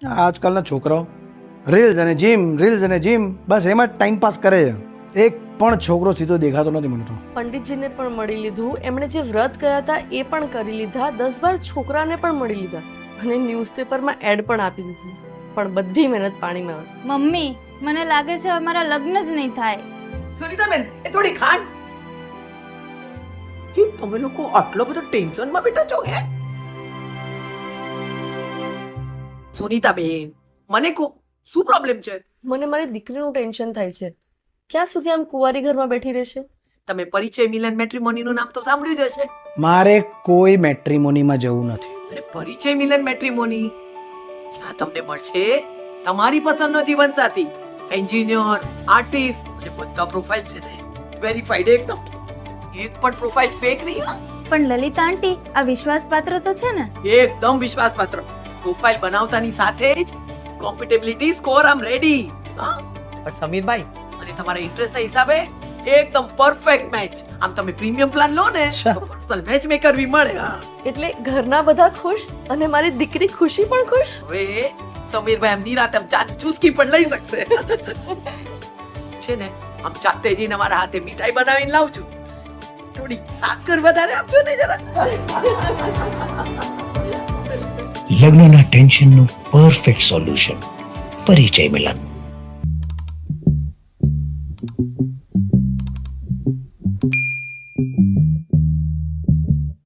આજકાલના છોકરાઓ રીલ્સ અને જીમ બસ એમાં જ ટાઈમ પાસ કરે છે. એક પણ છોકરો સીધો દેખાતો નથી મને તો. પંડિતજીને પણ મળી લીધું, એમણે જે વ્રત કર્યા હતા એ પણ કરી લીધા, 10-12 છોકરાને પણ મળી લીધા અને ન્યૂઝપેપરમાં એડ પણ આપી દીધી, પણ બધી મહેનત પાણીમાં આવી. મમ્મી, મને લાગે છે અમારા લગ્ન જ નહીં થાય. સુનીતાબેન, એ થોડી ખાંડ. કે તમે લોકો આટલો બધો ટેન્શનમાં બેઠા છો હે? સુનીતાબેન, મને કહો શું પ્રોબ્લેમ છે? મને મારી દીકરીનું ટેન્શન થાય છે. ક્યાં સુધી આમ કુંવારી ઘરમાં બેઠી રહેશે? તમે પરિચય મિલન મેટ્રીમોનીનું નામ તો સાંભળ્યું જ હશે. મારે કોઈ મેટ્રિમોનીમાં જવું નથી. અરે પરિચય મિલન મેટ્રીમોની, જ્યાં તમને મળશે તમારી પસંદનો જીવનસાથી, એન્જિનિયર, આર્ટિસ્ટ અને બધા પ્રોફાઇલ છે ને વેરીફાઈડ એકદમ. એક પણ પ્રોફાઇલ ફેક નહીં હા. પણ લલિતા આંટી, આ વિશ્વાસપાત્ર તો છે ને? એકદમ વિશ્વાસપાત્ર. પ્રોફાઇલ બનાવતાની સાથે જ કોમ્પિટેબિલિટી સ્કોર આમ રેડી. હા, પણ સમીરભાઈ, અને તમારા ઇન્ટરેસ્ટના હિસાબે એકદમ પરફેક્ટ મેચ. આમ તમે પ્રીમિયમ પ્લાન લો ને તો પર્સનલ મેચ મેકર બી મળે. હા, એટલે ઘરના બધા ખુશ અને મારી દીકરી ખુશી પણ ખુશ. હવે સમીરભાઈ આમ નિરાતે આમ ચાટ ચૂસકી પણ લઈ શકશે. છે ને, આમ જાતે જઈને મારા હાથે મીઠાઈ બનાવીને લાવું છું. થોડી સાકર વધારે આપજો ને જરા. લગ્નના ટેન્શનનું પરફેક્ટ સોલ્યુશન પરિચય મિલન.